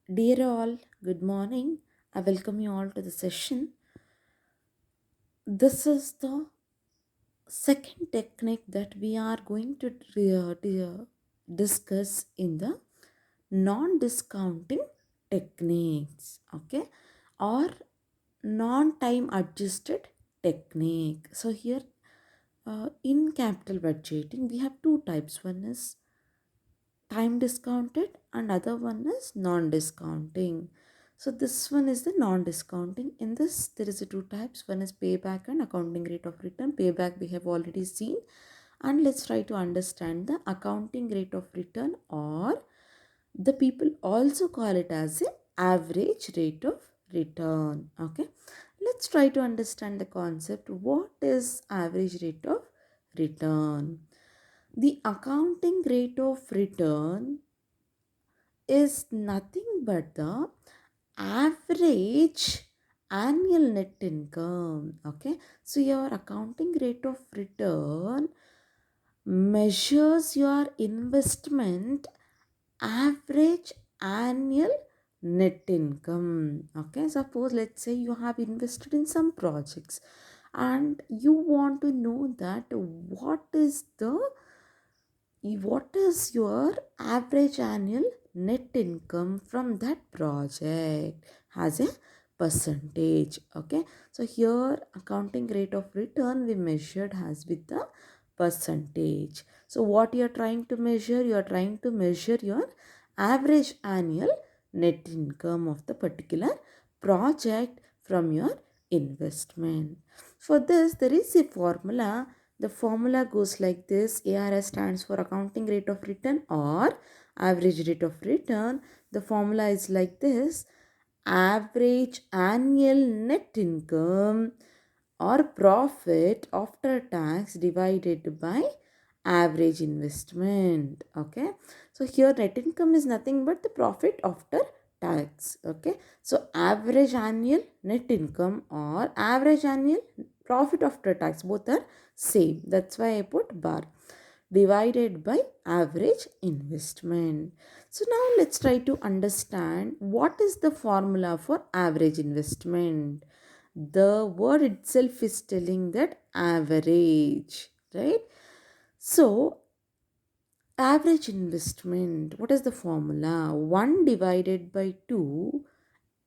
Dear all, good morning. I welcome you all to the session. This is the second technique that we are going to discuss in the non discounting techniques, okay, or non time adjusted technique. So, here in capital budgeting, we have two types. One is time discounted and other one is non-discounting. So this one is the non-discounting. In this there is a two types. One is payback and accounting rate of return. Payback we have already seen, and let's try to understand the accounting rate of return, or the people also call it as a average rate of return. Okay, let's try to understand the concept. What is average rate of return? The accounting rate of return is nothing but the average annual net income. Okay, so your accounting rate of return measures your investment average annual net income. Okay, suppose let's say you have invested in some projects and you want to know that what is your average annual net income from that project as a percentage. Okay, so here accounting rate of return we measured as with the percentage. So what you are trying to measure? You are trying to measure your average annual net income of the particular project from your investment. For this there is a formula. The formula goes like this. ARS stands for accounting rate of return or average rate of return. The formula is like this: average annual net income or profit after tax divided by average investment. Okay, so here net income is nothing but the profit after tax. Okay, so average annual net income or average annual profit after tax, both are same. That's why I put bar, divided by average investment. So now let's try to understand what is the formula for average investment. The word itself is telling that average, right? So average investment, what is the formula? 1 divided by 2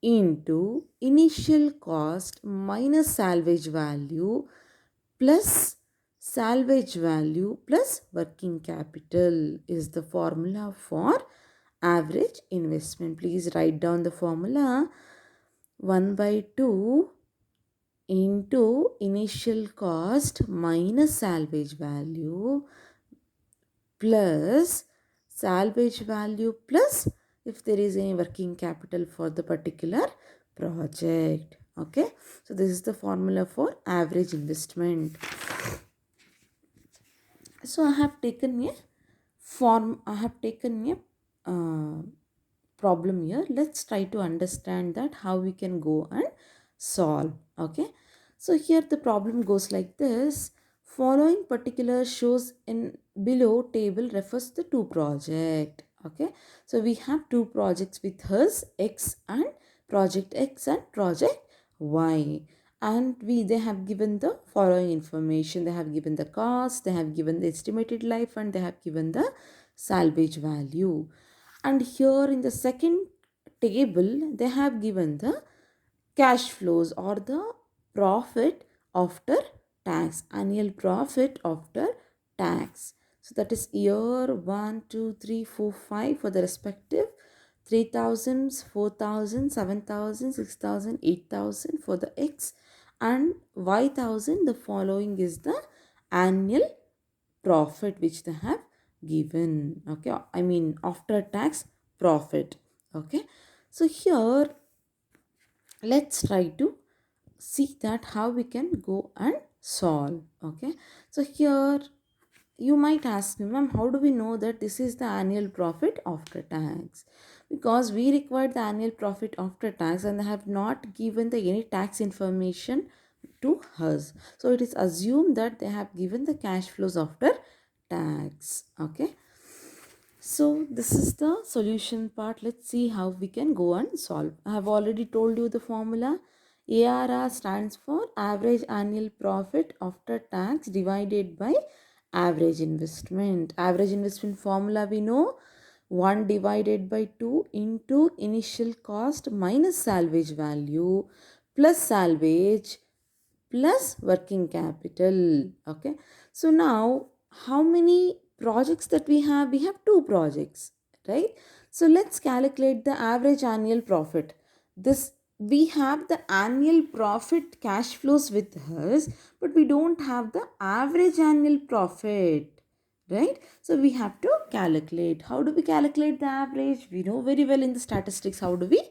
into initial cost minus salvage value plus salvage value plus working capital is the formula for average investment. Please write down the formula. 1 by 2 into initial cost minus salvage value plus salvage value plus if there is any working capital for the particular project. Okay, so this is the formula for average investment. So I have taken a problem here. Let's try to understand that how we can go and solve. Okay, so here the problem goes like this. Following particular shows in below table refers to two project. Okay, so we have two projects with us, X and project Y, and they have given the following information. They have given the cost, they have given the estimated life, and they have given the salvage value. And here in the second table they have given the cash flows or the profit after tax, annual profit after tax. So that is year 1 2 3 4 5 for the respective 3,000, 4,000, 7,000, 6,000, 8,000 for the X, and Y,000. The following is the annual profit which they have given. Okay, I mean after tax profit. Okay, so here let's try to see that how we can go and solve. Okay, so here you might ask me, ma'am, how do we know that this is the annual profit after tax? Because we required the annual profit after tax and they have not given the any tax information to us, so it is assumed that they have given the cash flows after tax. Okay, So this is the solution part. Let's see how we can go and solve. I have already told you the formula. ARR stands for average annual profit after tax divided by average investment. Average investment formula we know, 1 divided by 2 into initial cost minus salvage value plus salvage plus working capital. Okay, so now how many projects that we have two projects, right? So let's calculate the average annual profit. This, we have the annual profit cash flows with us, but we don't have the average annual profit, right? So we have to calculate. How do we calculate the average? We know very well in the statistics how do we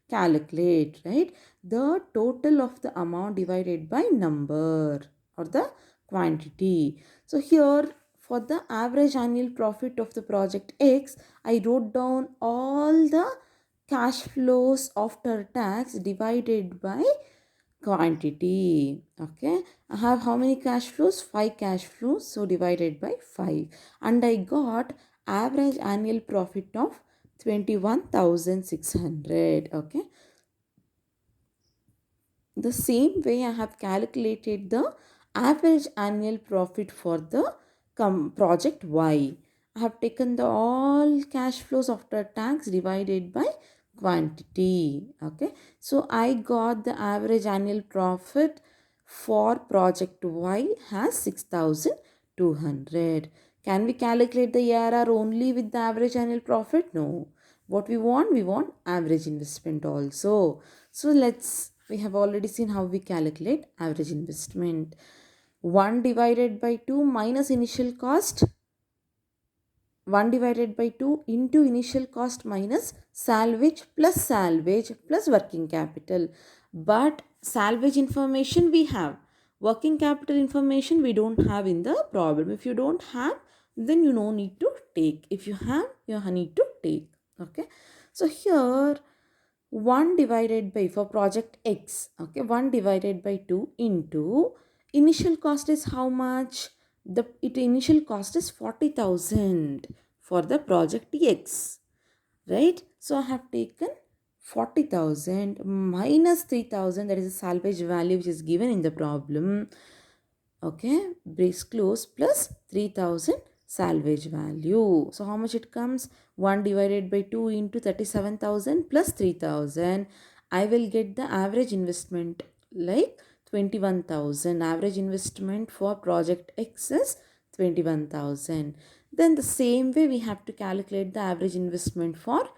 calculate, right? The total of the amount divided by number or the quantity. So here for the average annual profit of the project X, I wrote down all the cash flows after tax divided by quantity. Okay, I have how many cash flows? 5 cash flows, so divided by 5, and I got average annual profit of 21,600. Okay, the same way I have calculated the average annual profit for the project Y. I have taken the all cash flows after tax divided by quantity. Okay, so I got the average annual profit for project Y has 6,200. Can we calculate the ARR only with the average annual profit? No. What we want average investment also. So we have already seen how we calculate average investment. 1 divided by 2 minus initial cost, 1 divided by 2 into initial cost minus salvage plus working capital. But salvage information we have, working capital information we don't have in the problem. If you don't have, then you no need to take. If you have, you need to take. Okay, so here 1 divided by, for project X, okay, 1 divided by 2 into initial cost is how much? The initial cost is 40,000 for the project X, right? So I have taken 40,000 minus 3,000, that is the salvage value which is given in the problem. Okay, brace close, plus 3,000 salvage value. So how much it comes? 1 divided by 2 into 37,000 plus 3,000. I will get the average investment like 21,000. Average investment for project X is 21,000. Then the same way we have to calculate the average investment for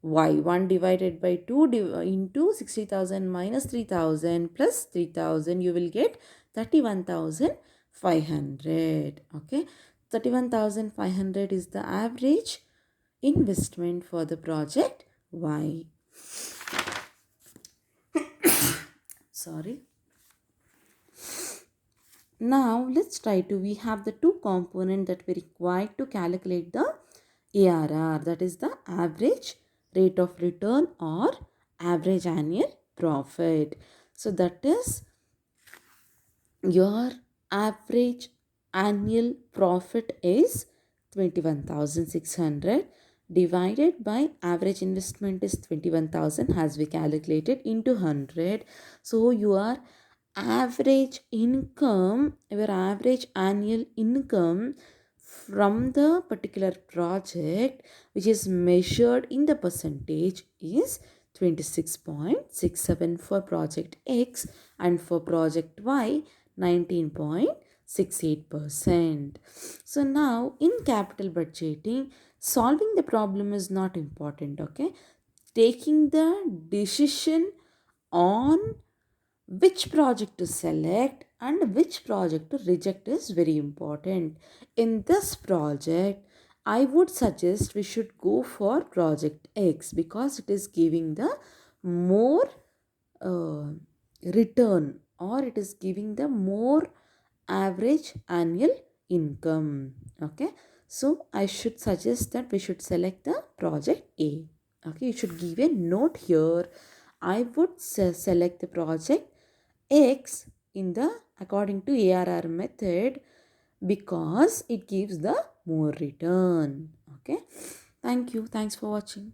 Y. 1 divided by 2 into 60,000 minus 3,000 plus 3,000, you will get 31,500. Okay, 31,500 is the average investment for the project Y. Sorry. Now let's try to, we have the two components that we require to calculate the ARR, that is the average rate of return or average annual profit. So that is your average annual profit is 21,600 divided by average investment is 21,000 as we calculated into 100. So your average income, your average annual income from the particular project which is measured in the percentage is 26.67 for project X, and for project Y 19.68%. So now in capital budgeting, solving the problem is not important. Okay, taking the decision on which project to select and which project to reject is very important. In this project, I would suggest we should go for project X because it is giving the more uh, return, or it is giving the more average annual income. Okay, so I should suggest that we should select the project A. Okay, you should give a note here. I would select the project X in the according to ARR method because it gives the more return. Okay, Thank you. Thanks for watching.